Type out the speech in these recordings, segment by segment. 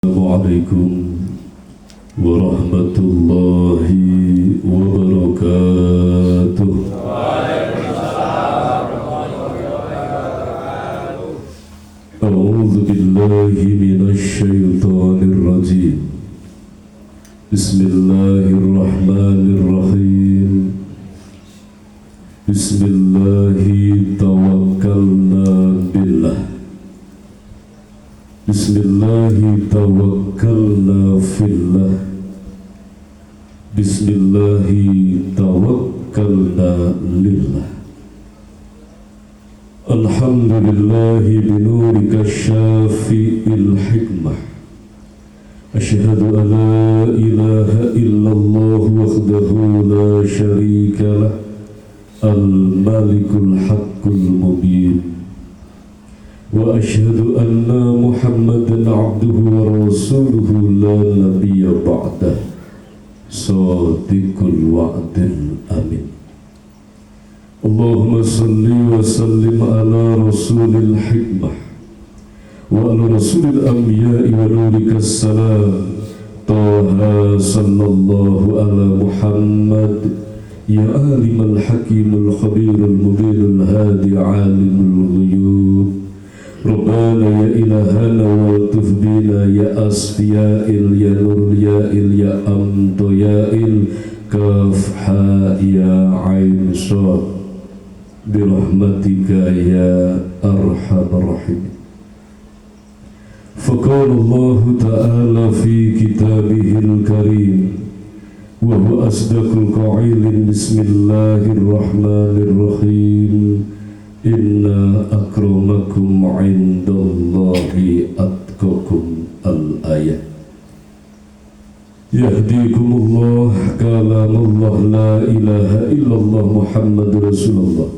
Assalamualaikum warahmatullahi wabarakatuh. A'udzu billahi minasy syaithanir rajim. Bismillahirrahmanirrahim. Bismillahi tawakkalna billah. Bismillahi tawakkalna fillah. Bismillahi tawakkalna lillah. Alhamdulillahi binurika syafi'il hikmah. Asyhadu an la ilaha illallah wahdahu la syarika lah. Al-malikul haqqul mubin. Wa asyhadu anna Muhammadan abduhu wa rasuluhu la nabiyya ba'dah. Shadiqul wa'dil amin. Allahumma salli wa sallim ala rasulil hikmah wa ala rasulil anbiya'i wa nurikas salam. Taha sallallahu ala Muhammad ya alimul hakimul khabirul mubinul hadi alimul ghuyub. Rabbana ya ilahana waltuf bina ya asfiya'il ya nur ya'il ya amto ya'il kaf ha ya ain shad birahmatika ya arhamar rahim. Faqala Allah ta'ala fi kitabihil karim wa huwa asdaqul qa'ilin. Bismillahirrahmanirrahim. Inna akramakum indallahi atqakum. Al-ayat. Yahdikumullah kalamullah la ilaha illallah Muhammadur Rasulullah.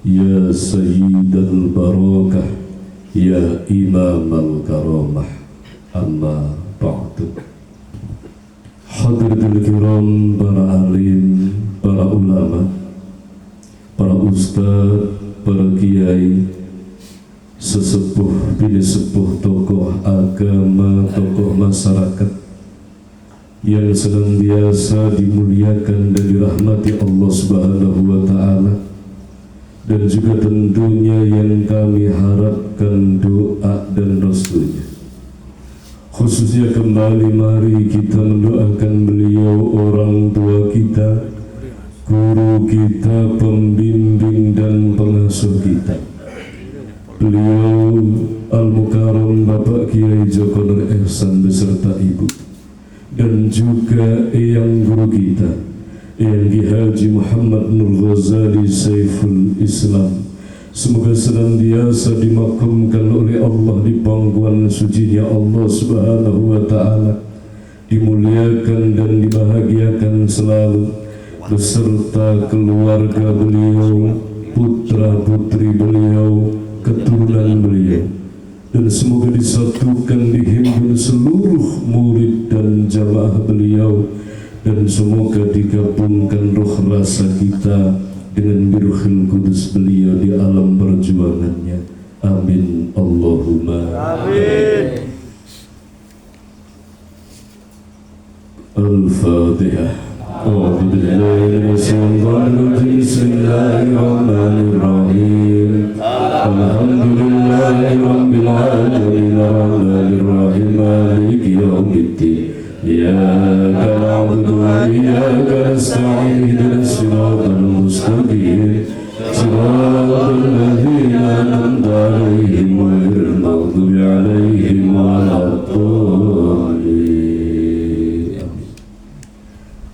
Ya sayyidal barakah ya imamal karamah. Amma ba'du. Hadirin kiram, para alim, para ulama, para ustaz, para kiai, sesepuh bini sepuh, tokoh agama, tokoh masyarakat yang senantiasa dimuliakan dan dirahmati Allah Subhanahu wa ta'ala, dan juga tentunya yang kami harapkan doa dan restunya. Khususnya kembali mari kita mendoakan beliau, orang tua kita, guru kita, pembimbing dan pengasuh kita, beliau Al-Mukarram Bapak Kiai Joko Nur Ihsan beserta ibu, dan juga eyang guru kita, Eyang Ki Haji Muhammad Nur Ghazali Saiful Islam. Semoga senantiasa dimakamkan oleh Allah di pangkuan sucinya Allah Subhanahu wa ta'ala, dimuliakan dan dibahagiakan selalu beserta keluarga beliau, putra putri beliau, keturunan beliau, dan semoga disatukan di himpun seluruh murid dan jamaah beliau, dan semoga digabungkan roh rasa kita dengan biruhil kudus beliau di alam perjuangannya. Amin Allahumma amin. Al-Fatihah. A'udzu billahi minasyaitonir rajim. Bismillahirrahmanirrahim. Alhamdulillahi rabbil alamin arrahmanir rahim maliki yaumiddin. Iyyaka na'budu wa iyyaka nasta'in ihdinas siratal mustaqim siratal ladzina an'amta 'alaihim ghairil maghdubi 'alaihim waladdallin.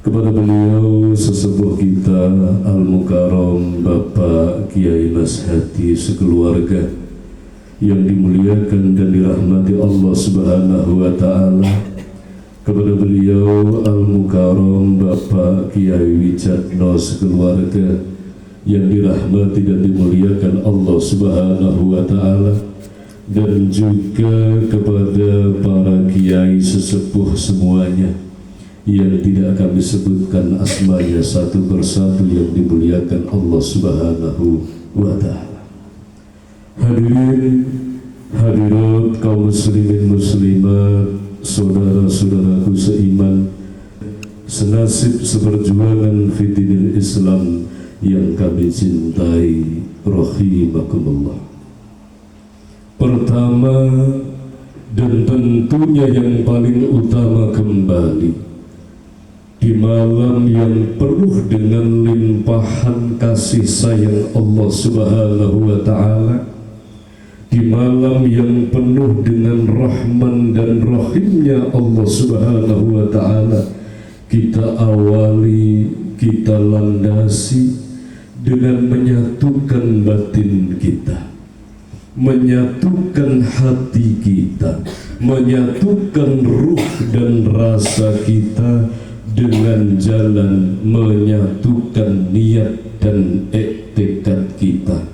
Kepada beliau sesepuh kita Al-Mukarram Bapak Kiai Mas Hadi sekeluarga yang dimuliakan dan dirahmati Allah Subhanahu wa ta'ala, kepada beliau Al-Mukarram Bapak Kiai Wijatno sekeluarga yang dirahmati dan dimuliakan Allah Subhanahu wa ta'ala, dan juga kepada para kiai sesepuh semuanya yang tidak kami sebutkan asmanya satu persatu yang dimuliakan Allah Subhanahu wa ta'ala. Hadirin hadirat kaum muslimin muslimat saudara-saudaraku seiman, senasib seperjuangan fidinil Islam yang kami cintai, rahimakumullah. Pertama dan tentunya yang paling utama kembali, di malam yang penuh dengan limpahan kasih sayang Allah Subhanahu wa Ta'ala, di malam yang penuh dengan rahman dan rahimnya Allah Subhanahu wa Ta'ala, kita awali, kita landasi dengan menyatukan batin kita, menyatukan hati kita, menyatukan ruh dan rasa kita dengan jalan menyatukan niat dan iktikad kita,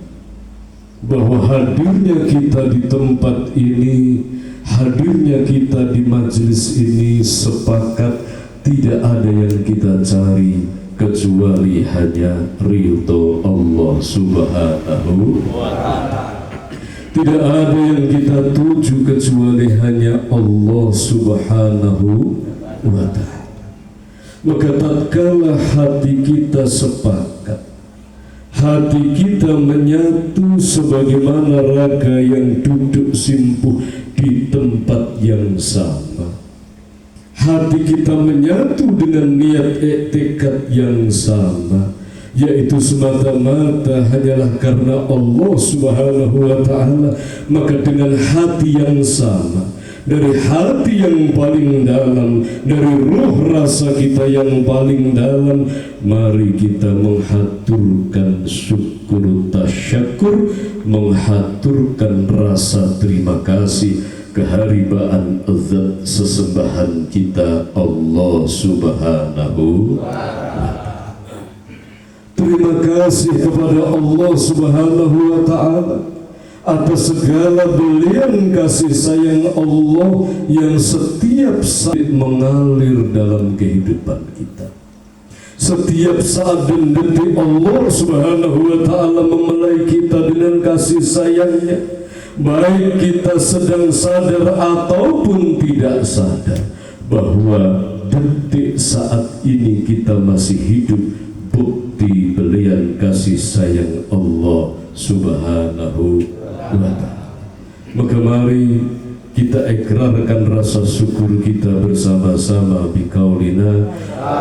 bahwa hadirnya kita di tempat ini, hadirnya kita di majelis ini, sepakat tidak ada yang kita cari kecuali hanya ridho Allah Subhanahu wa Ta'ala. Tidak ada yang kita tuju kecuali hanya Allah Subhanahu wa Ta'ala. Maka tatkala hati kita sepakat, hati kita menyatu sebagaimana raga yang duduk simpuh di tempat yang sama, hati kita menyatu dengan niat iktikad yang sama, yaitu semata-mata hanyalah karena Allah Subhanahu wa Ta'ala, maka dengan hati yang sama, dari hati yang paling dalam, dari ruh rasa kita yang paling dalam, mari kita menghaturkan syukur tasyakur, menghaturkan rasa terima kasih keharibaan zat sesembahan kita Allah Subhanahu wa Ta'ala. Terima kasih kepada Allah Subhanahu wa Ta'ala atas segala belian kasih sayang Allah yang setiap saat mengalir dalam kehidupan kita. Setiap saat dan detik Allah Subhanahu wa Ta'ala memelai kita dengan kasih sayangnya, baik kita sedang sadar ataupun tidak sadar bahwa detik saat ini kita masih hidup, bukti belian kasih sayang Allah Subhanahu wa Ta'ala. Maka mari kita ikrarkan rasa syukur kita bersama-sama biqaulina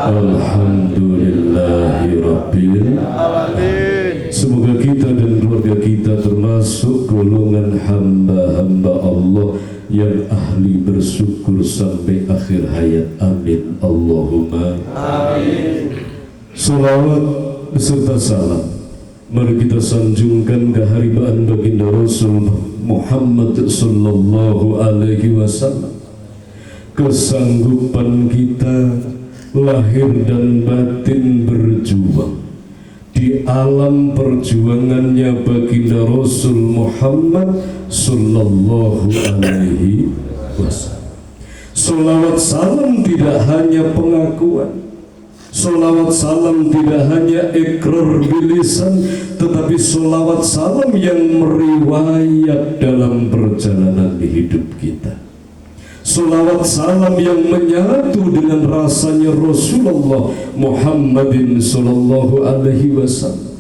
alhamdulillahi rabbil alamin. Semoga kita dan keluarga kita termasuk golongan hamba-hamba Allah yang ahli bersyukur sampai akhir hayat. Amin Allahumma amin. Salawat beserta salam mari kita sanjungkan keharibaan baginda Rasul Muhammad sallallahu alaihi wasallam. Kesanggupan kita lahir dan batin berjuang di alam perjuangannya baginda Rasul Muhammad sallallahu alaihi wasallam. Salawat salam tidak hanya pengakuan, salawat salam tidak hanya ikrar bilisan, tetapi salawat salam yang meriwayat dalam perjalanan hidup kita. Salawat salam yang menyatu dengan rasanya Rasulullah Muhammadin sallallahu alaihi wasallam.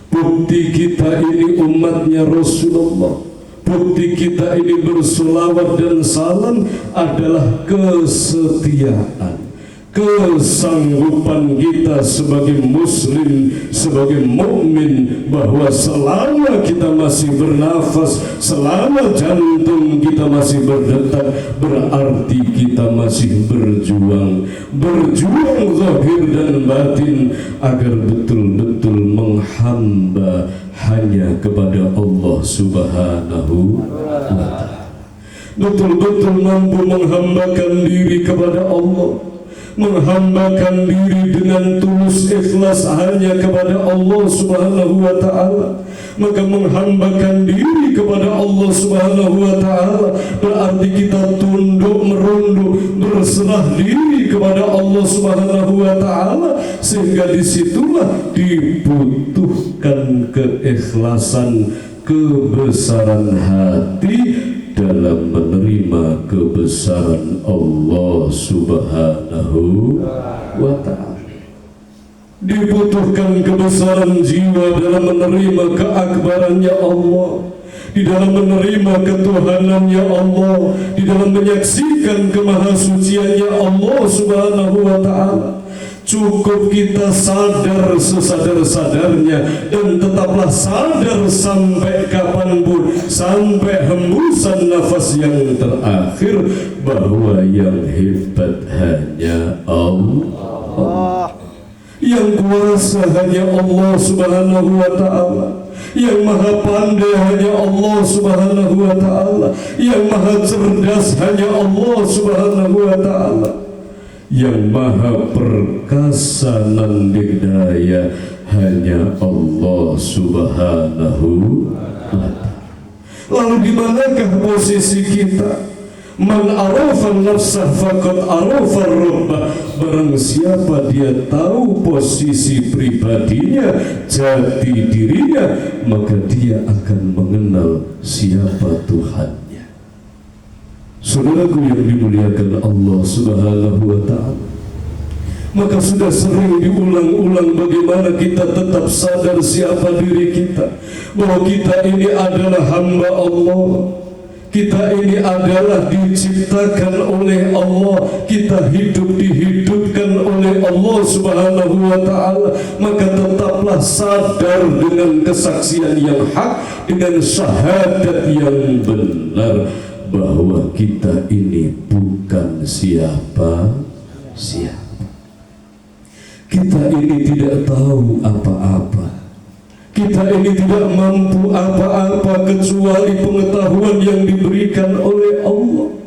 Bukti kita ini umatnya Rasulullah, bukti kita ini bersalawat dan salam adalah kesetiaan, kesanggupan kita sebagai muslim, sebagai mukmin, bahwa selama kita masih bernafas, selama jantung kita masih berdetak, berarti kita masih berjuang zahir dan batin agar betul-betul menghamba hanya kepada Allah Subhanahu wa Ta'ala. Betul-betul mampu menghambakan diri kepada Allah, menghambakan diri dengan tulus ikhlas hanya kepada Allah Subhanahu wa Ta'ala. Maka menghambakan diri kepada Allah Subhanahu wa Ta'ala berarti kita tunduk merunduk, berserah diri kepada Allah Subhanahu wa Ta'ala, sehingga disitulah dibutuhkan keikhlasan, kebesaran hati, dalam menerima kebesaran Allah Subhanahu wa ta'ala. Dibutuhkan kebesaran jiwa dalam menerima keakbarannya Allah, di dalam menerima ketuhanannya Allah, di dalam menyaksikan kemahasuciannya Allah Subhanahu wa ta'ala. Cukup kita sadar sesadar-sadarnya, dan tetaplah sadar sampai kapanpun, sampai hembusan nafas yang terakhir, bahwa yang hebat hanya Allah, yang kuasa hanya Allah Subhanahu wa ta'ala, yang maha pandai hanya Allah Subhanahu wa ta'ala, yang maha cerdas hanya Allah Subhanahu wa ta'ala, yang maha perkasa nan digdaya hanya Allah Subhanahu wa ta'ala. Lalu di manakah posisi kita? Man arafan nafsah faqad arafar rabbah. Barang siapa dia tahu posisi pribadinya, jati dirinya, maka dia akan mengenal siapa Tuhannya. Saudaraku yang dimuliakan Allah Subhanahu wa ta'ala, maka sudah sering diulang-ulang bagaimana kita tetap sadar siapa diri kita, bahwa kita ini adalah hamba Allah, kita ini adalah diciptakan oleh Allah, kita hidup dihidupkan oleh Allah Subhanahu wa ta'ala. Maka tetaplah sadar dengan kesaksian yang hak, dengan syahadat yang benar, bahwa kita ini bukan siapa-siapa. Kita ini tidak tahu apa-apa. Kita ini tidak mampu apa-apa kecuali pengetahuan yang diberikan oleh Allah.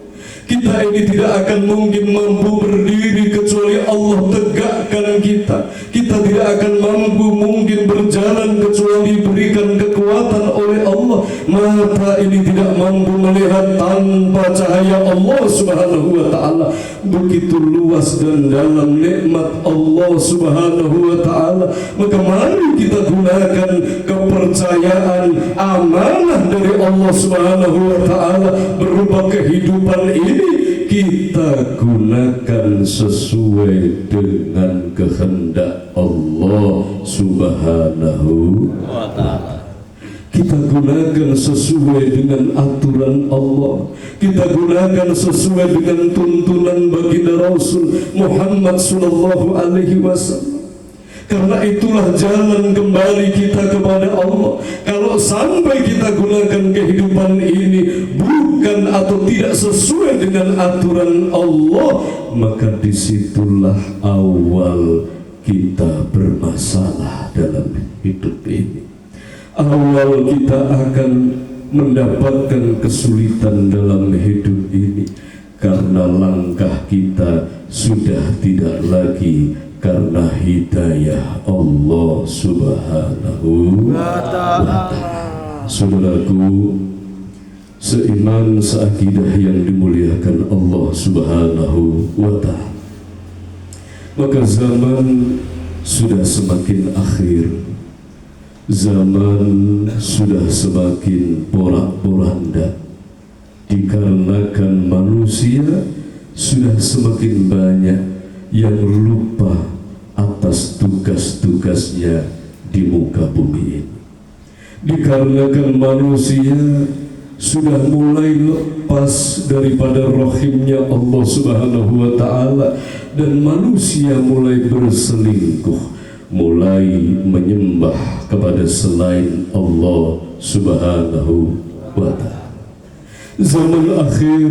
Kita ini tidak akan mungkin mampu berdiri kecuali Allah tegakkan kita. Kita tidak akan mampu mungkin berjalan kecuali diberikan kekuatan oleh Allah. Mata ini tidak mampu melihat tanpa cahaya Allah Subhanahu wa ta'ala. Begitu luas dan dalam nikmat Allah Subhanahu wa ta'ala. Maka mari kita gunakan kepercayaan amanah dari Allah Subhanahu wa ta'ala berupa kehidupan ini, kita gunakan sesuai dengan kehendak Allah Subhanahu wa ta'ala. Kita gunakan sesuai dengan aturan Allah. Kita gunakan sesuai dengan tuntunan baginda Rasul Muhammad sallallahu alaihi wasallam. Karena itulah jalan kembali kita kepada Allah. Kalau sampai kita gunakan kehidupan ini bukan atau tidak sesuai dengan aturan Allah, maka disitulah awal kita bermasalah dalam hidup ini. Awal kita akan mendapatkan kesulitan dalam hidup ini, karena langkah kita sudah tidak lagi karena hidayah Allah Subhanahu wa ta'ala. Saudaraku seiman seakidah yang dimuliakan Allah Subhanahu wa ta'ala, maka zaman sudah semakin akhir, zaman sudah semakin porak-poranda, dikarenakan manusia sudah semakin banyak yang lupa atas tugas-tugasnya di muka bumi ini. Dikarenakan manusia sudah mulai lepas daripada rahimnya Allah Subhanahu wa ta'ala, dan manusia mulai berselingkuh, mulai menyembah kepada selain Allah Subhanahu wa ta'ala. Zaman akhir,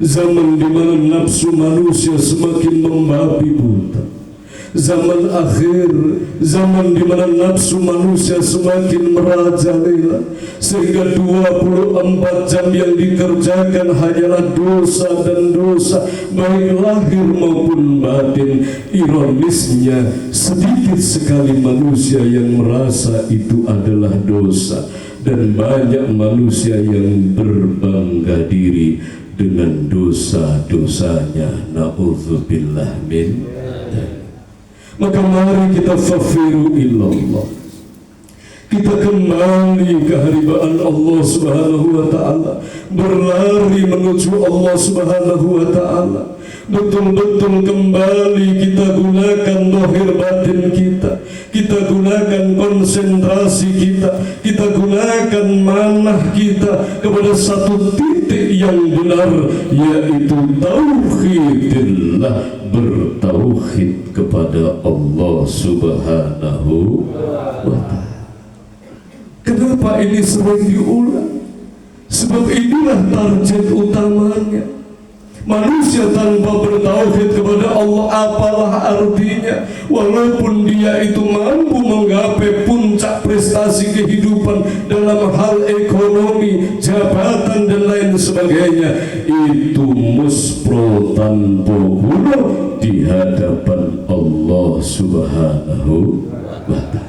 zaman di mana nafsu manusia semakin membabi buta. Zaman akhir, zaman di mana nafsu manusia semakin merajalela, sehingga 24 jam yang dikerjakan hanyalah dosa dan dosa, baik lahir maupun batin. Ironisnya, sedikit sekali manusia yang merasa itu adalah dosa, dan banyak manusia yang berbangga diri dengan dosa-dosanya. Na'udzubillah min. Maka mari kita fafiru ilallah, kita kembali ke hadirat Allah Subhanahu wa Ta'ala, berlari menuju Allah Subhanahu wa Ta'ala. Betul-betul kembali kita gunakan dohir batin kita gunakan konsentrasi kita gunakan manah kita kepada satu titik yang benar, yaitu tauhidillah, bertauhid kepada Allah Subhanahu wa Ta'ala. Kenapa ini sering diulang? Sebab inilah target utamanya. Manusia tanpa bertauhid kepada Allah, apalah artinya? Walaupun dia itu mampu menggapai puncak prestasi kehidupan dalam hal ekonomi, jabatan dan lain sebagainya, itu muspro tanpa guna di hadapan Allah Subhanahu wa Ta'ala.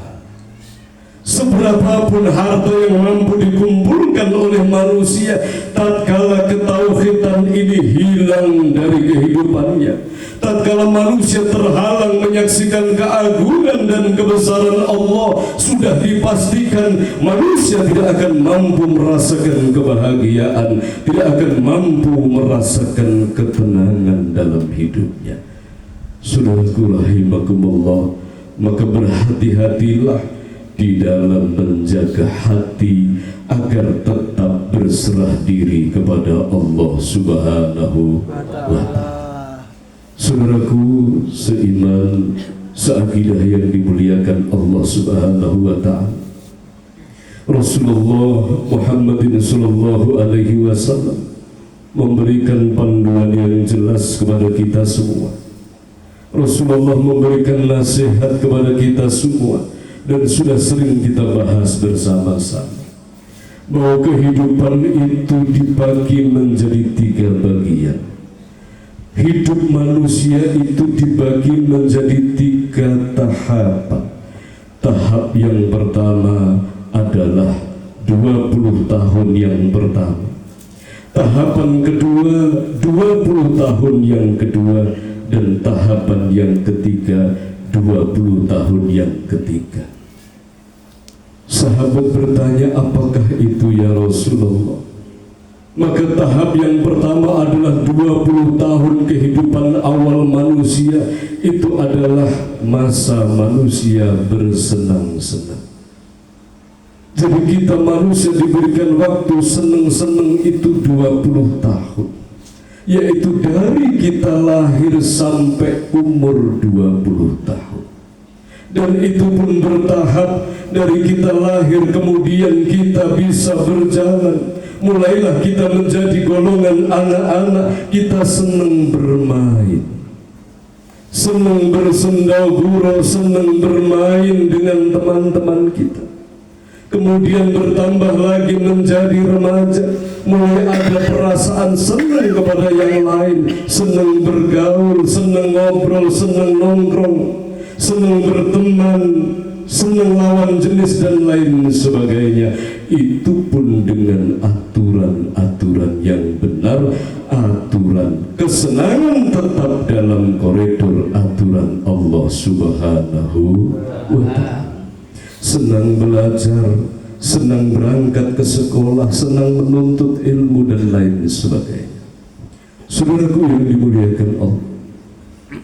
Seberapapun harta yang mampu dikumpulkan oleh manusia, tatkala ketauhidan ini hilang dari kehidupannya, tatkala manusia terhalang menyaksikan keagungan dan kebesaran Allah, sudah dipastikan manusia tidak akan mampu merasakan kebahagiaan, tidak akan mampu merasakan ketenangan dalam hidupnya. Saudaraku rahimakumullah, maka berhati-hatilah di dalam menjaga hati agar tetap berserah diri kepada Allah Subhanahu wa Ta'ala. Saudaraku seiman, seakidah yang dimuliakan Allah Subhanahu wa Ta'ala, Rasulullah Muhammadin sallallahu alaihi wasallam memberikan panduan yang jelas kepada kita semua. Rasulullah memberikan nasihat kepada kita semua, dan sudah sering kita bahas bersama-sama bahwa kehidupan itu dibagi menjadi 3 bagian. Hidup manusia itu dibagi menjadi 3 tahapan. Tahap yang pertama adalah 20 tahun yang pertama. Tahapan kedua 20 tahun yang kedua, dan tahapan yang ketiga 20 tahun yang ketiga. Sahabat bertanya, apakah itu ya Rasulullah? Maka tahap yang pertama adalah 20 tahun kehidupan awal manusia. Itu adalah masa manusia bersenang-senang. Jadi kita manusia diberikan waktu senang-senang itu 20 tahun, yaitu dari kita lahir sampai umur 20 tahun. Dan itu pun bertahap, dari kita lahir kemudian kita bisa berjalan. Mulailah kita menjadi golongan anak-anak, kita senang bermain, senang bersendau-gurau, senang bermain dengan teman-teman kita. Kemudian bertambah lagi menjadi remaja, mulai ada perasaan senang kepada yang lain, senang bergaul, senang ngobrol, senang nongkrong, senang berteman, senang lawan jenis dan lain sebagainya. Itu pun dengan aturan-aturan yang benar, aturan kesenangan tetap dalam koridor aturan Allah Subhanahu wa Ta'ala. Senang belajar, senang berangkat ke sekolah, senang menuntut ilmu dan lain sebagainya. Saudaraku yang dimuliakan Allah,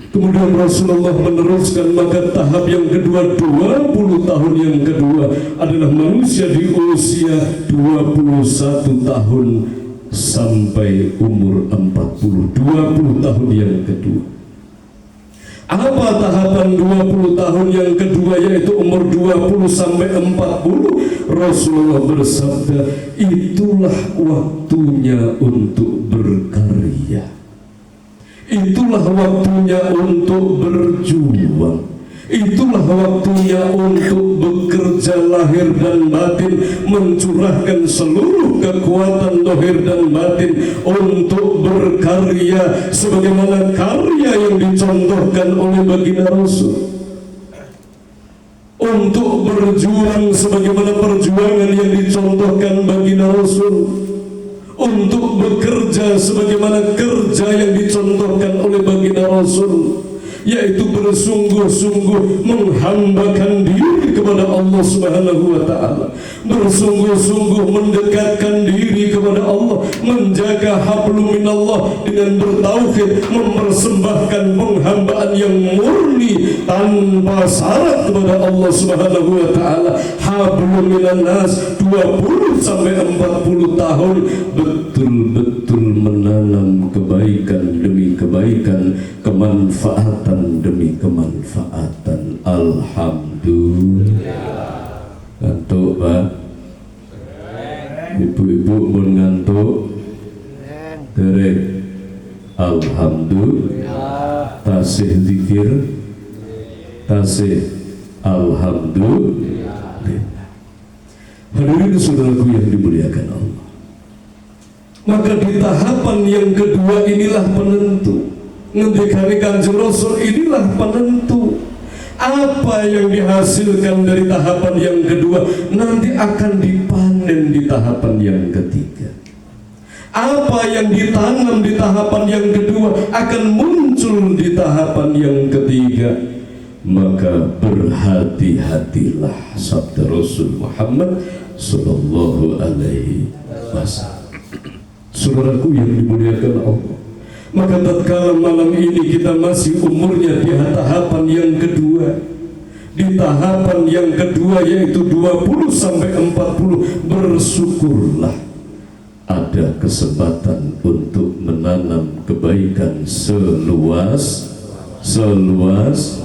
kemudian Rasulullah meneruskan, maka tahap yang kedua 20 tahun yang kedua adalah manusia di usia 21 tahun sampai umur 40. 20 tahun yang kedua. Apa tahapan 20 tahun yang kedua, yaitu umur 20 sampai 40? Rasulullah bersabda, itulah waktunya untuk berkarya, itulah waktunya untuk berjuang, itulah waktunya untuk bekerja lahir dan batin, mencurahkan seluruh kekuatan lahir dan batin untuk berkarya sebagaimana karya yang dicontohkan oleh baginda Rasul, untuk berjuang sebagaimana perjuangan yang dicontohkan baginda Rasul, untuk bekerja sebagaimana kerja yang dicontohkan oleh baginda Rasul, yaitu bersungguh-sungguh menghambakan diri kepada Allah Subhanahu wa Ta'ala, bersungguh-sungguh mendekatkan diri kepada Allah, menjaga hablum minallah dengan bertauhid, mempersembahkan penghambaan yang murni tanpa syarat kepada Allah Subhanahu wa Ta'ala. Hablum minannas 20 sampai 40 tahun betul-betul menanam kebaikan demi kebaikan, kemanfaatan demi kemanfaatan. Alhamdulillah. Ngantuk Pak? Ibu-ibu pun ngantuk? Derek. Alhamdulillah. Tasih zikir, tasih alhamdulillah. Hadirin saudaraku yang dimuliakan Allah, maka di tahapan yang kedua inilah penentu. Ngendikane Kanjeng Rasul, inilah penentu. Apa yang dihasilkan dari tahapan yang kedua nanti akan dipanen di tahapan yang ketiga. Apa yang ditanam di tahapan yang kedua akan muncul di tahapan yang ketiga. Maka berhati-hatilah, sabda Rasul Muhammad sallallahu alaihi wasallam. Saudaraku yang dimuliakan Allah, maka tatkala malam ini kita masih umurnya di tahapan yang kedua, di tahapan yang kedua yaitu 20 sampai 40, bersyukurlah ada kesempatan untuk menanam kebaikan seluas-luasnya.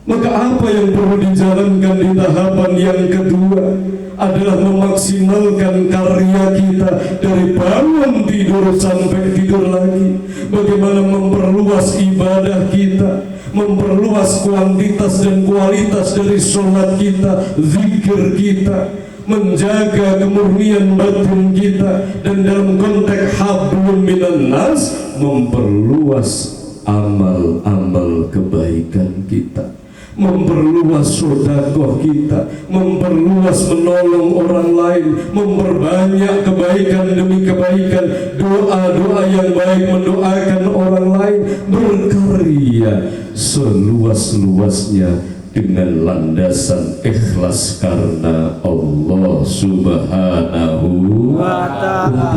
Maka apa yang perlu dijalankan di tahapan yang kedua adalah memaksimalkan karya kita dari bangun tidur sampai tidur lagi. Bagaimana memperluas ibadah kita, memperluas kuantitas dan kualitas dari sholat kita, zikir kita, menjaga kemurnian batin kita, dan dalam konteks hablum minan nas, memperluas amal-amal kebaikan kita, memperluas sedekah kita, memperluas menolong orang lain, memperbanyak kebaikan demi kebaikan, doa-doa yang baik, mendoakan orang lain, berkarya seluas-luasnya dengan landasan ikhlas karena Allah Subhanahu wa Ta'ala.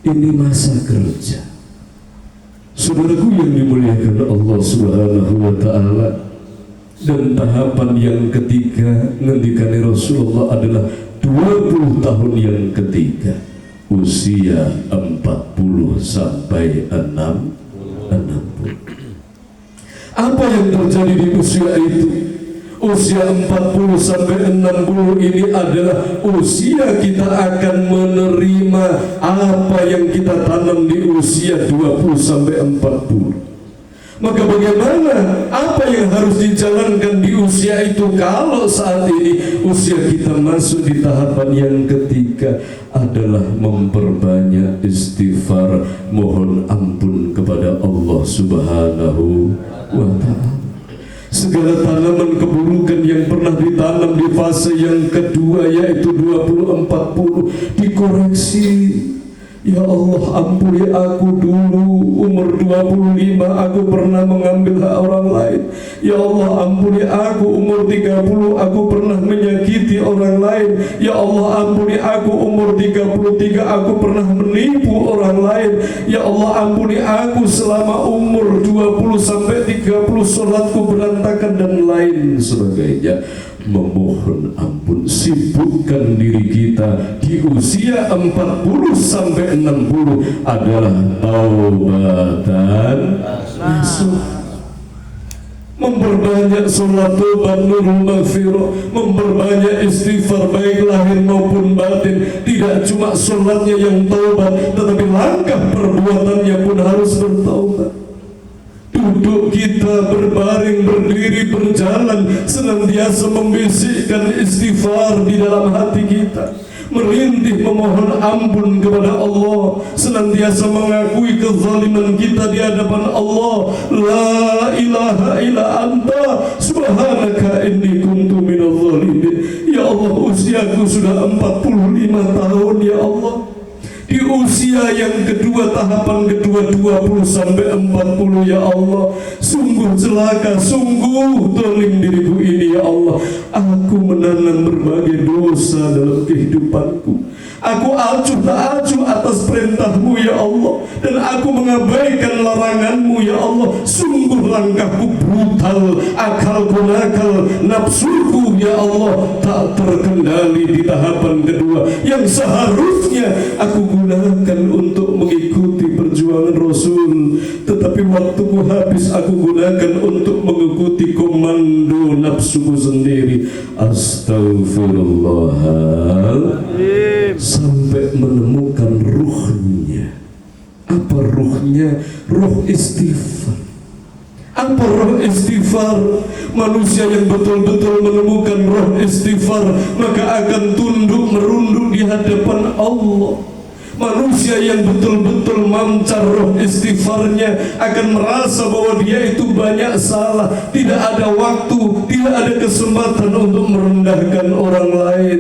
Ini masa kerja. Saudaraku yang dimuliakan Allah Subhanahu wa Ta'ala, dan tahapan yang ketiga ngendikane Rasulullah adalah 20 tahun yang ketiga, usia 40 sampai 60. Apa yang terjadi di usia itu? Usia 40 sampai 60 ini adalah usia kita akan menerima apa yang kita tanam di usia 20 sampai 40. Maka bagaimana, apa yang harus dijalankan di usia itu? Kalau saat ini usia kita masuk di tahapan yang ketiga adalah memperbanyak istighfar, mohon ampun kepada Allah Subhanahu wa Ta'ala. Segala tanaman keburukan yang pernah ditanam di fase yang kedua yaitu 20-40 dikoreksi. Ya Allah, ampuni aku dulu umur 25 aku pernah mengambil hak orang lain. Ya Allah, ampuni aku umur 30 aku pernah menyakiti orang lain. Ya Allah, ampuni aku umur 33 aku pernah menipu orang lain. Ya Allah, ampuni aku selama umur 20 sampai 30 sholatku berantakan dan lain sebagainya. Memohon ampun, sibukkan diri kita di usia 40 sampai 60 adalah taubatan nasuh. Memperbanyak sholat taubat nurul maghfirah, memperbanyak istighfar baik lahir maupun batin. Tidak cuma sholatnya yang taubat, tetapi langkah perbuatannya pun harus bertaubat. Duduk kita, berbaring, berdiri, berjalan, senantiasa membisikkan istighfar di dalam hati kita, merintih memohon ampun kepada Allah, senantiasa mengakui kezaliman kita di hadapan Allah. La ilaha illa anta subhanaka inni kuntu minadh zalimin. Ya Allah, usiaku sudah 45 tahun ya Allah, di usia yang kedua, tahapan kedua 20 sampai 40 ya Allah. Sungguh celaka, sungguh zalim diriku ini ya Allah. Aku menanam berbagai dosa dalam kehidupanku. Aku acuh tak acuh atas perintahmu ya Allah, dan aku mengabaikan laranganmu ya Allah. Sungguh langkahku brutal, akalku nakal, nafsuku ya Allah tak terkendali di tahapan kedua yang seharusnya aku gunakan untuk mengikuti perjuangan Rasul, tetapi waktuku habis aku gunakan untuk mengikuti komando nafsuku sendiri. Astagfirullahaladzim. Sampai menemukan ruhnya. Apa ruhnya? Ruh istighfar. Apa roh istighfar? Manusia yang betul-betul menemukan roh istighfar maka akan tunduk merunduk di hadapan Allah. Manusia yang betul-betul mancar roh istighfarnya akan merasa bahwa dia itu banyak salah, tidak ada waktu, tidak ada kesempatan untuk merendahkan orang lain,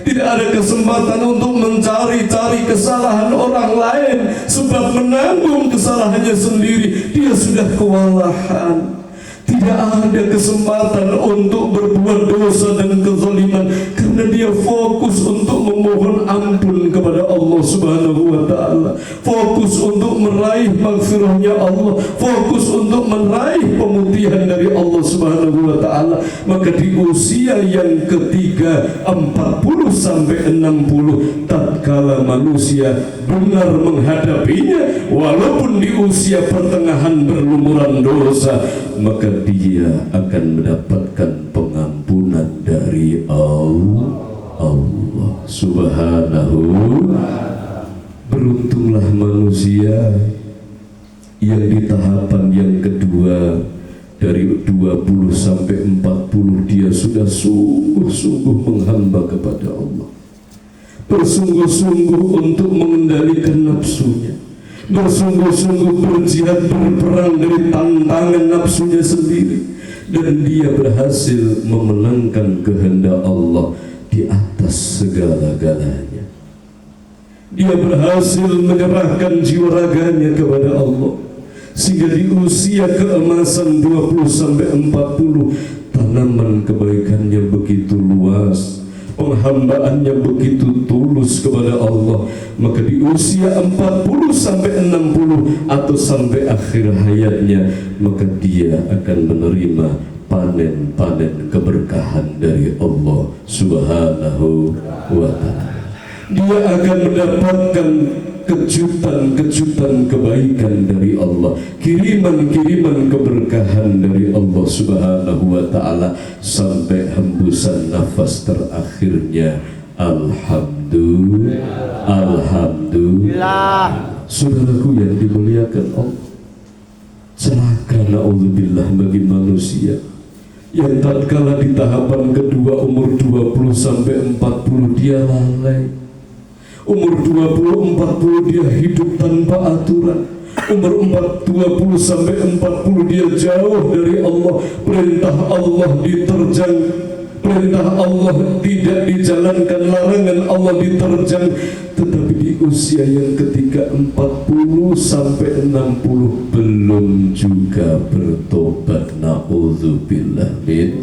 tidak ada kesempatan untuk mencari-cari kesalahan orang lain, sebab menanggung kesalahannya sendiri dia sudah kewalahan. Tidak ada kesempatan untuk berbuat dosa dan kezaliman karena dia fokus untuk memohon ampun kepada Allah Subhanahu wa ta'ala, fokus untuk meraih maghfirahnya Allah, fokus untuk meraih pemutihan dari Allah Subhanahu wa ta'ala. Maka di usia yang ketiga 40 sampai 60 tatkala manusia benar menghadapinya, walaupun di usia pertengahan berlumuran dosa, maka dia akan mendapatkan pengampunan dari Allah Subhanahu. Beruntunglah manusia yang di tahapan yang kedua dari 20 sampai 40 dia sudah sungguh-sungguh menghamba kepada Allah, bersungguh-sungguh untuk mengendalikan nafsunya, bersungguh-sungguh berjihad berperang dari tantangan nafsunya sendiri, dan dia berhasil memenangkan kehendak Allah di atas segala-galanya. Dia berhasil menyerahkan jiwa raganya kepada Allah, sehingga di usia keemasan 20 sampai 40 tanaman kebaikannya begitu luas, penghambaannya begitu tulus kepada Allah. Maka di usia 40 sampai 60 atau sampai akhir hayatnya, maka dia akan menerima panen-panen keberkahan dari Allah Subhanahu wa ta'ala. Dia akan mendapatkan kejutan-kejutan kebaikan dari Allah, kiriman-kiriman keberkahan dari Allah Subhanahu wa ta'ala, sampai hembusan nafas terakhirnya. Alhamdulillah. Saudaraku yang dimuliakan Allah, celaka na'udzubillah bagi manusia yang tatkala di tahapan kedua umur 20 sampai 40 dia lalai, umur 20-40 dia hidup tanpa aturan, umur 20 sampai 40 dia jauh dari Allah, perintah Allah diterjang, perintah Allah tidak dijalankan, larangan Allah diterjang. Tetapi di usia yang ketiga 40 sampai 60 belum juga bertobat, na'udzubillah min.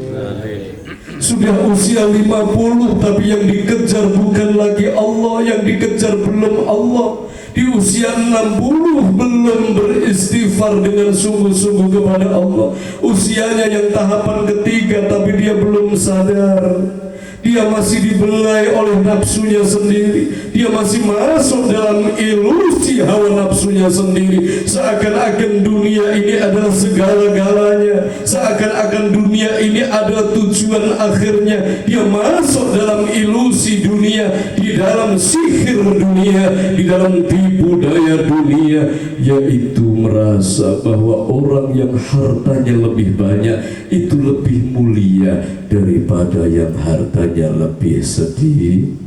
Sudah usia 50 tapi yang dikejar bukan lagi Allah, yang dikejar belum Allah. Di usia 60 belum beristighfar dengan sungguh-sungguh kepada Allah. Usianya yang tahapan ketiga tapi dia belum sadar. Dia masih dibelai oleh nafsunya sendiri. Dia masih masuk dalam ilusi hawa nafsunya sendiri, seakan-akan dunia ini adalah segala-galanya, seakan-akan dunia ini adalah tujuan akhirnya. Dia masuk dalam ilusi dunia, di dalam sihir dunia, di dalam tipu daya dunia, yaitu merasa bahwa orang yang hartanya lebih banyak itu lebih mulia daripada yang hartanya lebih sedikit.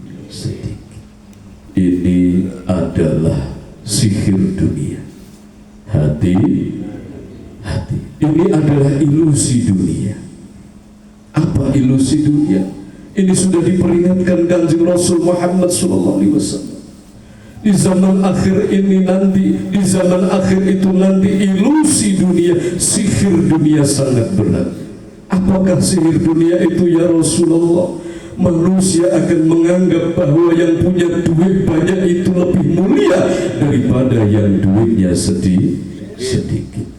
Ini adalah sihir dunia. Hati-hati. Ini adalah ilusi dunia. Apa ilusi dunia? Ini sudah diperingatkan Kanjeng Rasul Muhammad SAW. Di zaman akhir ini nanti, di zaman akhir itu nanti, ilusi dunia, sihir dunia sangat berat. Apakah sihir dunia itu ya Rasulullah? Manusia akan menganggap bahwa yang punya duit banyak itu lebih mulia daripada yang duitnya sedikit.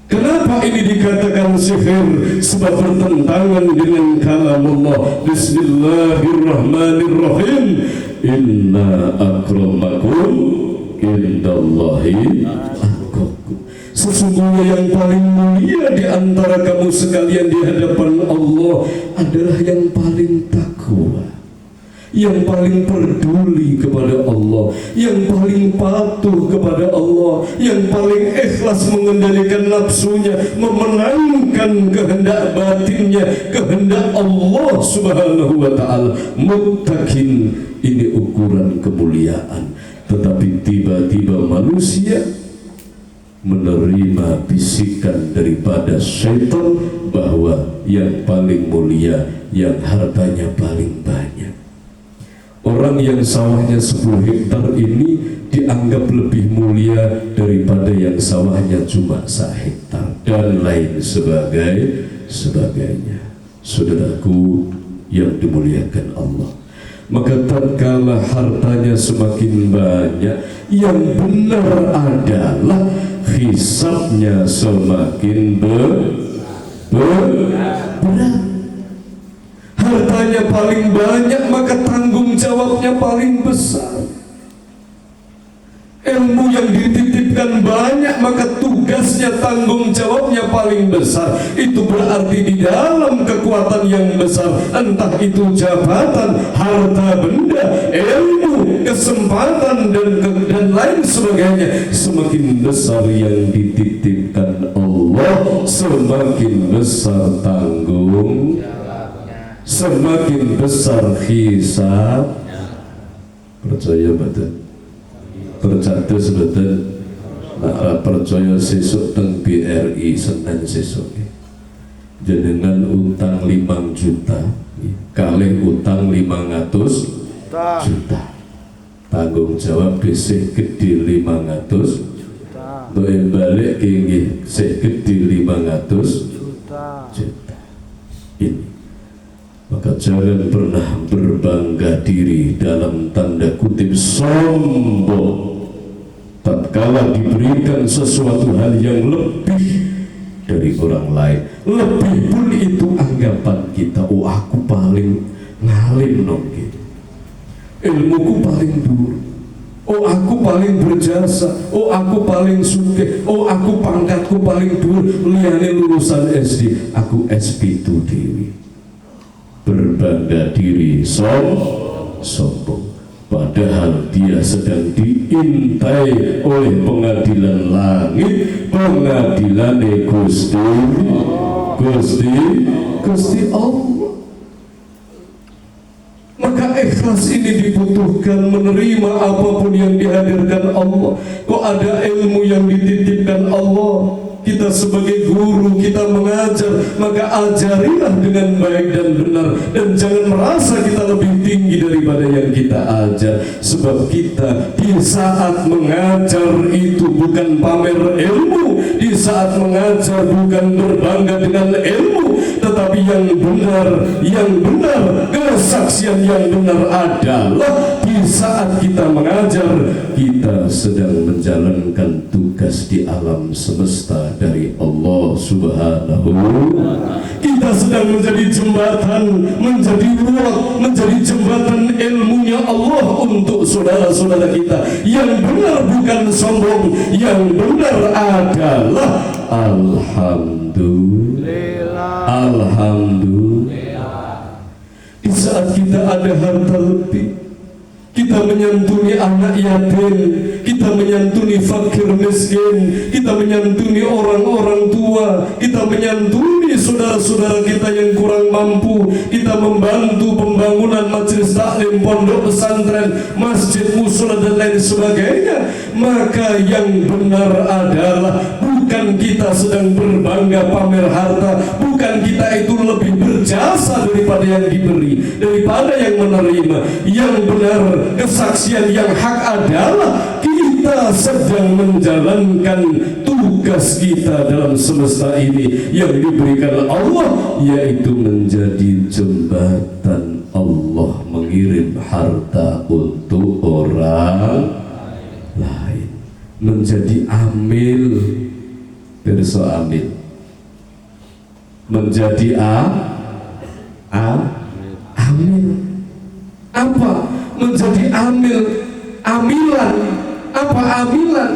Kenapa ini dikatakan sihir? Sebab bertentangan dengan kalamullah. Bismillahirrahmanirrahim. Inna akramakum indallahi atqakum. Sesungguhnya yang paling mulia di antara kamu sekalian di hadapan Allah adalah yang paling takwa, yang paling peduli kepada Allah, yang paling patuh kepada Allah, yang paling ikhlas mengendalikan nafsunya, memenangkan kehendak batinnya, kehendak Allah Subhanahu wa ta'ala. Muttaqin, ini ukuran kemuliaan. Tetapi tiba-tiba manusia menerima bisikan daripada syaitan bahwa yang paling mulia yang hartanya paling banyak. Orang yang sawahnya 10 hektar ini dianggap lebih mulia daripada yang sawahnya cuma 1 hektar dan lain sebagainya. Saudaraku yang dimuliakan Allah, maka tatkala hartanya semakin banyak, yang benar adalah hisabnya semakin berat. Hartanya paling banyak, maka tanggung jawabnya paling besar. Ilmu yang dititipkan banyak, maka tugasnya, tanggung jawabnya paling besar. Itu berarti di dalam kekuatan yang besar, entah itu jabatan, harta benda, ilmu, kesempatan dan lain sebagainya, semakin besar yang dititipkan Allah, semakin besar tanggung, semakin besar hisab. Percaya betul? Percatus betul? Nah, percaya sesuk teng BRI Senin sesuk jenengan utang 5 juta kalih utang 500 juta, tanggung jawab bisih gede 500 juta, untuk balik inggih sih gede 500 juta. Ini maka jangan pernah berbangga diri dalam tanda kutip sombong tatkala diberikan sesuatu hal yang lebih dari orang lain. Lebih pun itu anggapan kita, oh aku paling ngalim nong gitu, ilmuku paling dulu, oh aku paling berjasa, oh aku paling sugih, oh aku pangkatku paling dulu, liyane lulusan SD, aku SP2 dewi. Berbangga diri, sombong, padahal dia sedang diintai oleh pengadilan langit, pengadilan Gusti Allah. Maka ikhlas ini dibutuhkan, menerima apapun yang dihadirkan Allah. Kok ada ilmu yang dititipkan Allah, kita sebagai guru, kita mengajar, maka ajarilah dengan baik dan benar, dan jangan merasa kita lebih tinggi daripada yang kita ajar. Sebab kita di saat mengajar itu bukan pamer ilmu, di saat mengajar bukan berbangga dengan ilmu, tetapi yang benar, kesaksian yang benar adalah di saat kita mengajar, kita sedang menjalankan tugas di alam semesta dari Allah Subhanahu. Kita sedang menjadi jembatan, menjadi ruang, menjadi jembatan ilmunya Allah untuk saudara-saudara kita. Yang benar bukan sombong, yang benar adalah Alhamdulillah. Di saat kita ada harta lebih, kita menyantuni anak yatim, kita menyantuni fakir miskin, kita menyantuni orang-orang tua, kita menyantuni saudara-saudara kita yang kurang mampu, kita membantu pembangunan majelis taklim, pondok pesantren, masjid, musola dan lain sebagainya. Maka yang benar adalah bukan bukan kita sedang berbangga pamer harta, bukan kita itu lebih berjasa daripada yang diberi, daripada yang menerima. Yang benar, kesaksian yang hak adalah kita sedang menjalankan tugas kita dalam semesta ini yang diberikan Allah, yaitu menjadi jembatan Allah mengirim harta untuk orang lain, menjadi amil, perso amil, menjadi amil. Apa? Menjadi amil, amilan. Apa amilan?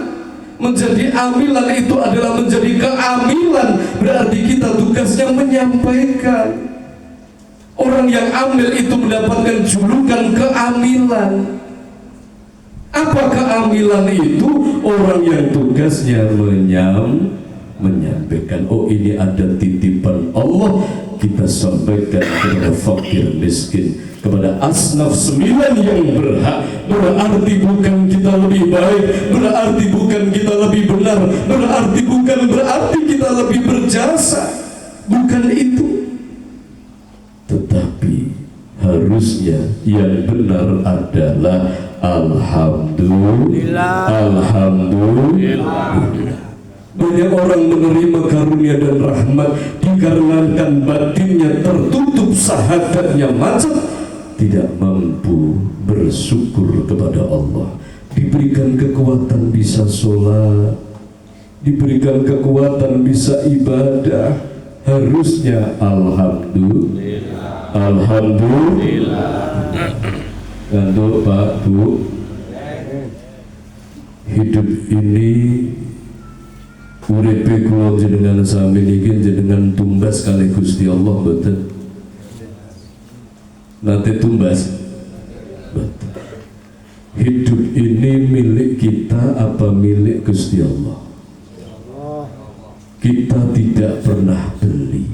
Menjadi amilan itu adalah menjadi keamilan, berarti kita tugasnya menyampaikan. Orang yang amil itu mendapatkan julukan keamilan. Apa keamilan itu? Orang yang tugasnya menyampaikan. Oh, ini ada titipan Allah, kita sampaikan kepada fakir miskin, kepada asnaf 9 yang berhak. Berarti bukan kita lebih baik, berarti bukan kita lebih benar, berarti kita lebih berjasa. Bukan itu. Tetapi harusnya yang benar adalah alhamdulillah. Banyak orang menerima karunia dan rahmat dikarenakan batinnya tertutup, sahadatnya macet, tidak mampu bersyukur kepada Allah. Diberikan kekuatan bisa sholat, diberikan kekuatan bisa ibadah, harusnya alhamdulillah. Untuk Pak Bu, hidup ini uripe kula jenengan sami niki jenengan tumbas kali Gusti Allah mboten? Nate tumbas? Betul. Hidup ini milik kita apa milik Gusti Allah? Kita tidak pernah beli.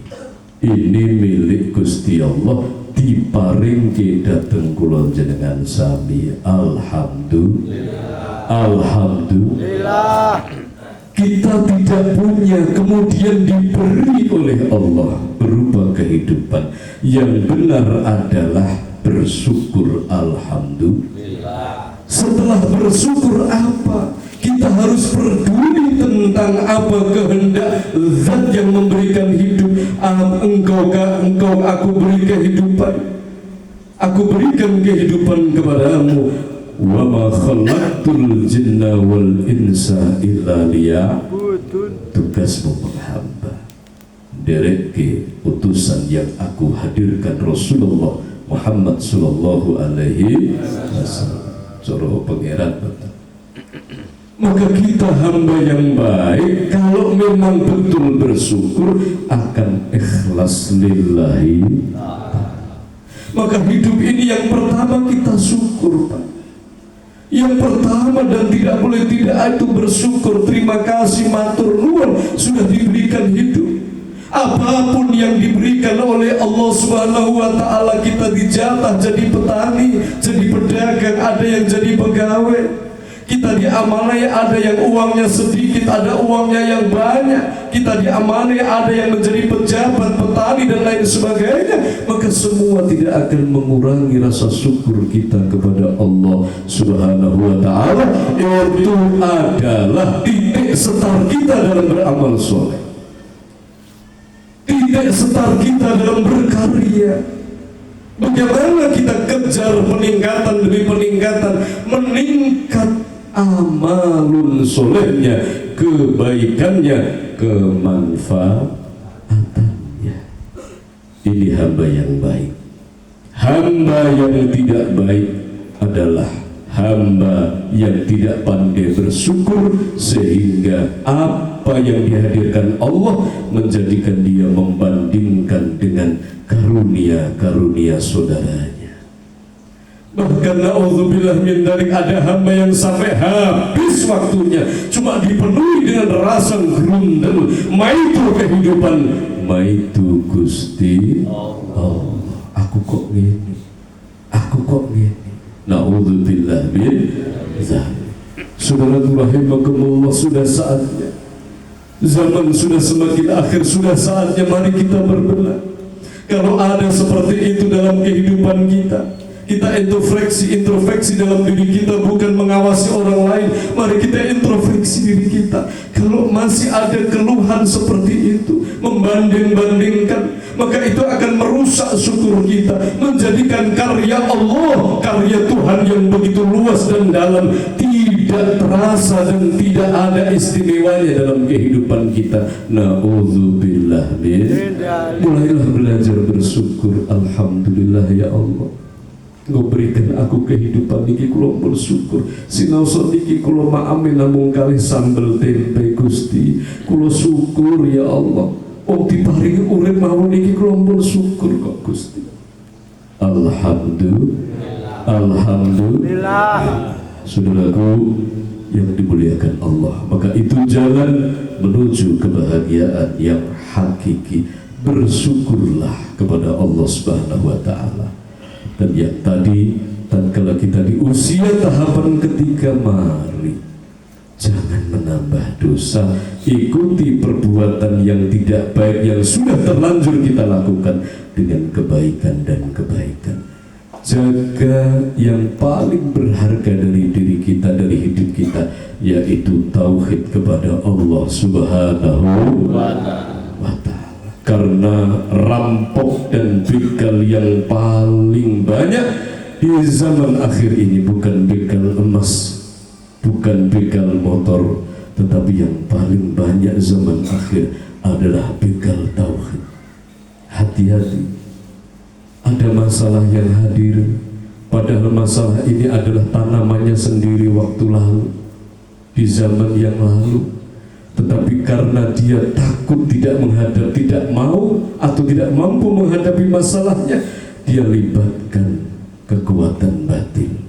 Ini milik Gusti Allah, diparing kita dateng kula jenengan sami. Alhamdulillah. Kita tidak punya, kemudian diberi oleh Allah berupa kehidupan. Yang benar adalah bersyukur, alhamdulillah. Setelah bersyukur apa? Kita harus peduli tentang apa kehendak Zat yang memberikan hidup. Aku beri kehidupan, aku berikan kehidupan kepadamu. Wa ma khalaqtul jinna wal insa illa liya'budun. Tugasmu menghamba, dereke utusan yang aku hadirkan Rasulullah Muhammad sallallahu alaihi wasallam. Coro pangeran betul. Maka kita hamba yang baik kalau memang betul bersyukur akan ikhlas lillahi. Maka hidup ini yang pertama kita syukur, Pak. Yang pertama dan tidak boleh tidak itu bersyukur, terima kasih, matur nuwun sudah diberikan hidup. Apapun yang diberikan oleh Allah Subhanahu wa Ta'ala, kita dijatah jadi petani, jadi pedagang, ada yang jadi pegawai. Kita diamanai, ada yang uangnya sedikit, ada uangnya yang banyak. Kita diamanai, ada yang menjadi pejabat, petani dan lain sebagainya. Maka semua tidak akan mengurangi rasa syukur kita kepada Allah Subhanahu wa Ta'ala. Itu adalah titik setar kita dalam beramal soleh, titik setar kita dalam berkarya. Bagaimana kita kejar peningkatan demi peningkatan, meningkat amalun solehnya, kebaikannya, kemanfaatannya. Ini hamba yang baik. Hamba yang tidak baik adalah hamba yang tidak pandai bersyukur, sehingga apa yang dihadirkan Allah menjadikan dia membandingkan dengan karunia-karunia saudaranya. Bahkan na'udzubillah min dzalik, ada hamba yang sampai habis waktunya cuma dipenuhi dengan rasa grundel, maitu kehidupan, maitu Gusti Allah. Aku kok gini, na'udzubillah min dzalik. Saudara rahimakumullah, sudah saatnya Zaman sudah semakin akhir, sudah saatnya mari kita berbenah. Kalau ada seperti itu dalam kehidupan kita, kita introspeksi dalam diri kita, bukan mengawasi orang lain. Mari kita introspeksi diri kita. Kalau masih ada keluhan seperti itu, membanding-bandingkan, maka itu akan merusak syukur kita, menjadikan karya Allah, karya Tuhan yang begitu luas dan dalam, tidak terasa dan tidak ada istimewanya dalam kehidupan kita. Na'udzubillah min. Mulailah belajar bersyukur. Alhamdulillah ya Allah, Engkau berikan aku kehidupan niki, kula bersyukur. Sinaosa niki kula maami namung kalih sambel tempe Gusti, kula syukur ya Allah. Wong diparingi urip mawon niki kula bersyukur kok Gusti. Alhamdulillah. Alhamdulillah. Saudaraku yang dimuliakan Allah, maka itu jalan menuju kebahagiaan yang hakiki. Bersyukurlah kepada Allah Subhanahu wa taala. Dan yang tadi, tatkala kita di usia tahapan ketiga, mari jangan menambah dosa, ikuti perbuatan yang tidak baik yang sudah terlanjur kita lakukan dengan kebaikan dan kebaikan. Jaga yang paling berharga dari diri kita, dari hidup kita, yaitu tauhid kepada Allah Subhanahu wa ta'ala. Karena rampok dan begal yang paling banyak di zaman akhir ini bukan begal emas, bukan begal motor, tetapi yang paling banyak zaman akhir adalah begal tauhid. Hati-hati, ada masalah yang hadir, padahal masalah ini adalah tanamannya sendiri waktu lalu, di zaman yang lalu. Tetapi karena dia takut tidak menghadap, tidak mau atau tidak mampu menghadapi masalahnya, dia libatkan kekuatan batin,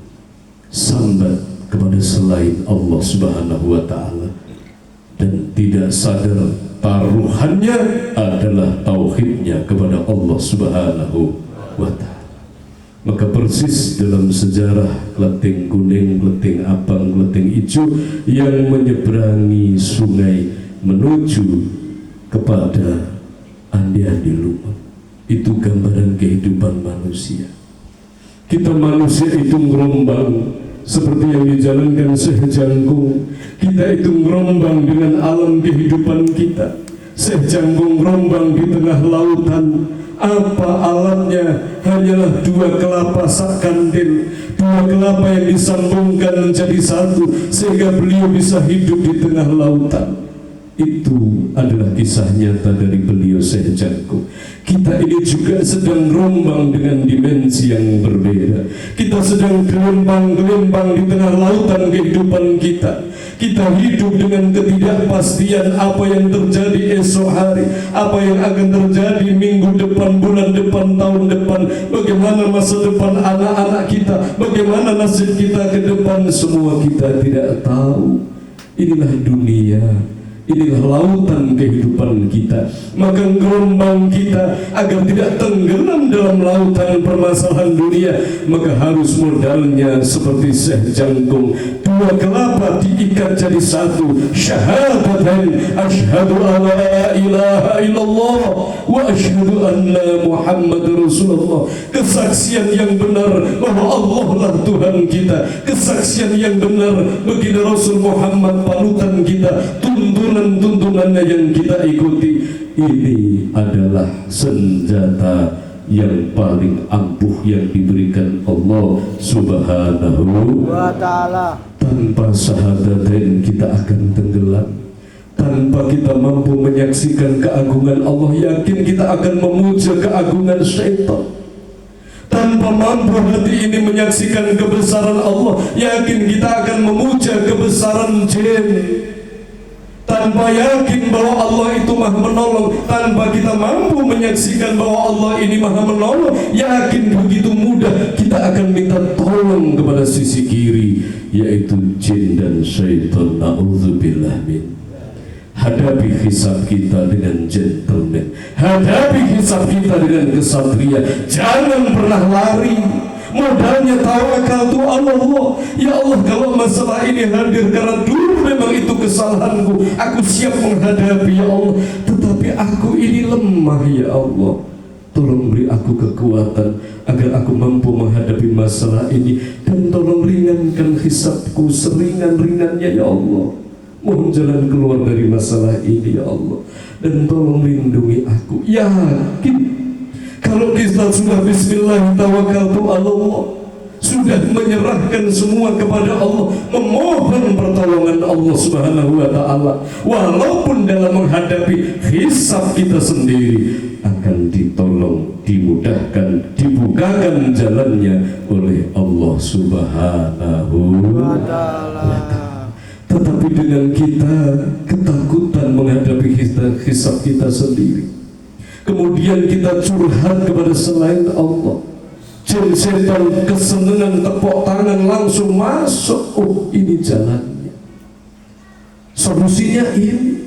sambat kepada selain Allah Subhanahu wa ta'ala, dan tidak sadar taruhannya adalah tauhidnya kepada Allah Subhanahu wa ta'ala. Maka persis dalam sejarah Kleting Kuning, Kleting Abang, Kleting Ijo yang menyeberangi sungai menuju kepada Andi-Andi Lumut, itu gambaran kehidupan manusia. Kita manusia itu gerombang seperti yang dijalankan Syekh Jangkung. Kita itu gerombang dengan alam kehidupan kita. Syekh Jangkung gerombang di tengah lautan. Apa alatnya? Hanyalah dua kelapa sak kandil, dua kelapa yang disambungkan menjadi satu sehingga beliau bisa hidup di tengah lautan. Itu adalah kisah nyata dari beliau Syekh Jangkung. Kita ini juga sedang gerombang dengan dimensi yang berbeda. Kita sedang gelombang-gelombang di tengah lautan kehidupan kita. Kita hidup dengan ketidakpastian apa yang terjadi esok hari, apa yang akan terjadi minggu depan, bulan depan, tahun depan, bagaimana masa depan anak-anak kita, bagaimana nasib kita ke depan, semua kita tidak tahu. Inilah dunia, inilah lautan kehidupan kita. Maka gelombang kita agar tidak tenggelam dalam lautan permasalahan dunia, maka harus modalnya seperti Syekh Jangkung, dua kelapa diikat jadi satu. Syahadatain asyhadu alla ilaha illallah wa asyhadu anna Muhammad Rasulullah. Kesaksian yang benar bahwa Allah lah Tuhan kita, kesaksian yang benar baginda Rasul Muhammad panutan kita, tuntunannya yang kita ikuti. Ini adalah senjata yang paling ampuh yang diberikan Allah Subhanahu wa ta'ala. Tanpa syahadatain kita akan tenggelam. Tanpa kita mampu menyaksikan keagungan Allah, yakin kita akan memuja keagungan syaitan. Tanpa mampu hati ini menyaksikan kebesaran Allah, yakin kita akan memuja kebesaran jin. Tanpa yakin bahwa Allah itu maha menolong, tanpa kita mampu menyaksikan bahwa Allah ini maha menolong, yakin begitu mudah kita akan minta tolong kepada sisi kiri, yaitu jin dan syaitan. Na'udzubillah min. Hadapi hisab kita dengan gentleman, hadapi hisab kita dengan kesatria. Jangan pernah lari. Modalnya tawakal tu Allah. Ya Allah, kalau masalah ini hadir karena dulu memang itu kesalahanku, aku siap menghadapi ya Allah. Tetapi aku ini lemah ya Allah. Tolong beri aku kekuatan agar aku mampu menghadapi masalah ini, dan tolong ringankan hisabku seringan-ringannya ya Allah. Mohon jalan keluar dari masalah ini ya Allah, dan tolong lindungi aku. Yakin kalau kita sudah bismillah tawakkaltu ala Allah, sudah menyerahkan semua kepada Allah, memohon pertolongan Allah Subhanahu wa ta'ala, walaupun dalam menghadapi hisab kita sendiri akan ditolong, dimudahkan, dibukakan jalannya oleh Allah Subhanahu wa ta'ala. Tetapi dengan kita ketakutan menghadapi hisab kita sendiri, kemudian kita curhat kepada selain Allah, jin setan kesenangan tepuk tangan langsung masuk. Oh, ini jalannya, solusinya ini.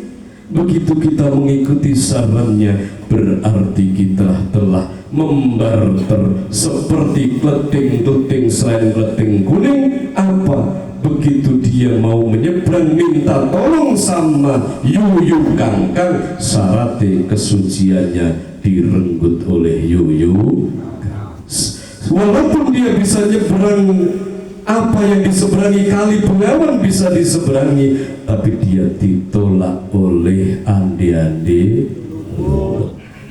Begitu kita mengikuti sarannya, berarti kita telah membarter seperti kleting-kleting selain kleting kuning. Apa? Begitu dia mau menyeberang minta tolong sama yuyu kangkang, syaratnya kesuciannya direnggut oleh yuyu. Walaupun dia bisa nyeberang apa yang diseberangi, kali Bengawan bisa diseberangi, tapi dia ditolak oleh ande-ande,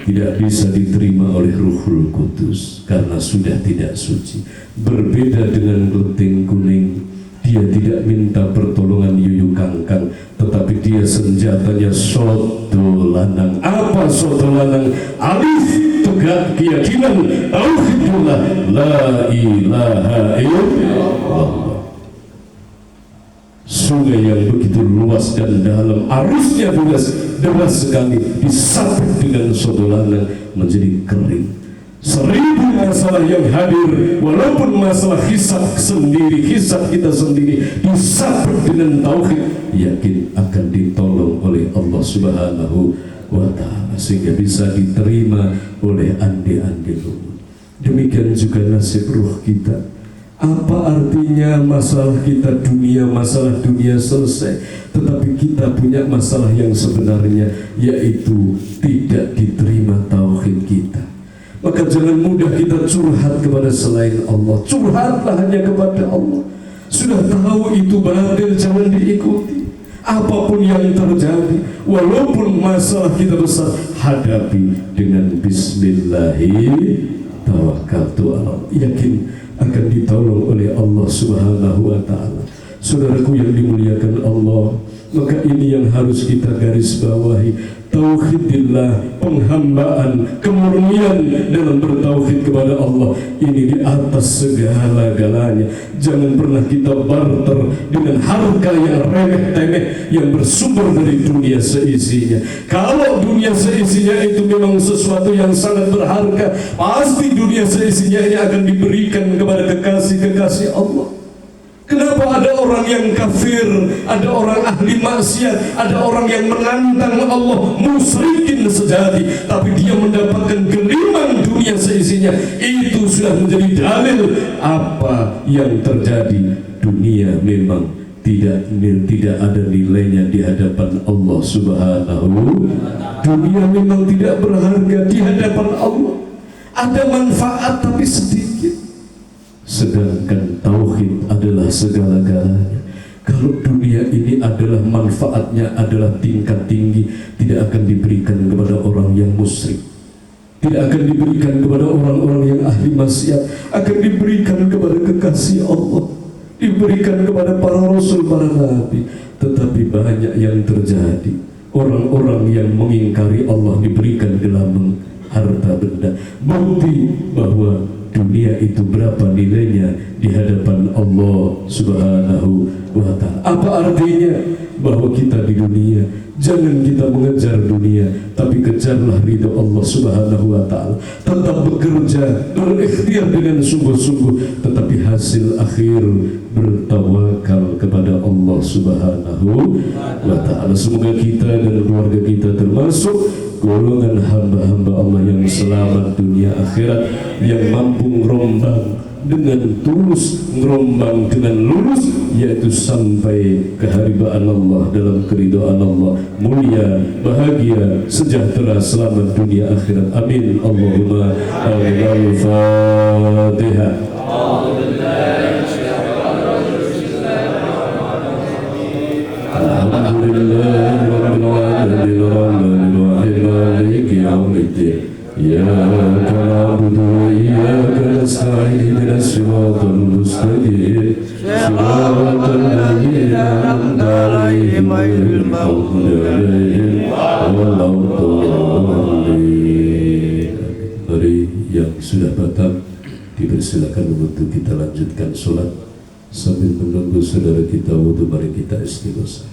tidak bisa diterima oleh Ruhul Kudus karena sudah tidak suci. Berbeda dengan kleting kuning, dia tidak minta pertolongan yuyu kangkang, tetapi dia senjatanya soto lanang. Apa soto lanang? Alif, tegak keyakinan tauhidullah, la ilaha illallah. Sungai yang begitu luas dan dalam, arusnya deras sekali, disabet dengan soto lanang menjadi kering. 1000 masalah yang hadir, walaupun masalah hisab sendiri, hisab kita sendiri disabet dengan tauhid, yakin akan ditolong oleh Allah Subhanahu wa ta'ala, sehingga bisa diterima oleh ande-ande lumut. Demikian juga nasib ruh kita. Apa artinya masalah kita dunia, masalah dunia selesai, tetapi kita punya masalah yang sebenarnya, yaitu tidak diterima tauhid kita. Maka jangan mudah kita curhat kepada selain Allah. Curhatlah hanya kepada Allah. Sudah tahu itu batil, jangan diikuti. Apapun yang terjadi, walaupun masalah kita besar, hadapi dengan bismillahirrahmanirrahim, tawakkaltu ala Allah. Yakin akan ditolong oleh Allah Subhanahu wa ta'ala. Saudaraku yang dimuliakan Allah, maka ini yang harus kita garis bawahi. Tauhidillah, penghambaan, kemurnian dalam bertauhid kepada Allah, ini di atas segala-galanya. Jangan pernah kita barter dengan harga yang remeh-temeh yang bersumber dari dunia seisinya. Kalau dunia seisinya itu memang sesuatu yang sangat berharga, pasti dunia seisinya ini akan diberikan kepada kekasih-kekasih Allah. Kenapa ada orang yang kafir, ada orang ahli maksiat, ada orang yang menantang Allah, musyrikin sejati, tapi dia mendapatkan geliman dunia seisinya? Itu sudah menjadi dalil apa yang terjadi. Dunia memang tidak ada nilainya di hadapan Allah Subhanahu. Dunia memang tidak berharga di hadapan Allah. Ada manfaat tapi sedikit. Sedangkan tauhid adalah segala-galanya. Kalau dunia ini adalah manfaatnya adalah tingkat tinggi, tidak akan diberikan kepada orang yang musyrik, tidak akan diberikan kepada orang-orang yang ahli maksiat, akan diberikan kepada kekasih Allah, diberikan kepada para rasul, para nabi. Tetapi banyak yang terjadi, orang-orang yang mengingkari Allah diberikan gelambang harta benda. Bukti bahwa dunia itu berapa nilainya di hadapan Allah Subhanahu wa ta'ala. Apa artinya? Bahwa kita di dunia, jangan kita mengejar dunia, tapi kejarlah ridho Allah Subhanahu wa ta'ala. Tetap bekerja, berikhtiar dengan sungguh-sungguh, tetapi hasil akhir bertawakal kepada Allah Subhanahu wa ta'ala. Semoga kita dan keluarga kita termasuk golongan hamba-hamba Allah yang selamat dunia akhirat, yang mampu merombak dengan tulus, ngerombang dengan lurus, yaitu sampai keharibaan Allah, dalam keridhaan Allah, mulia, bahagia, sejahtera, selamat dunia akhirat. Amin. Allahumma amin. Al-Fatihah. إياك نعبد وإياك نستعين اهدنا الصراط المستقيم صراط الذين أنعمت عليهم غير المغضوب عليهم ولا الضالين. Mari yang sudah batal dipersilakan untuk kita lanjutkan sholat sambil menunggu saudara kita wudhu. Mari kita istighosah.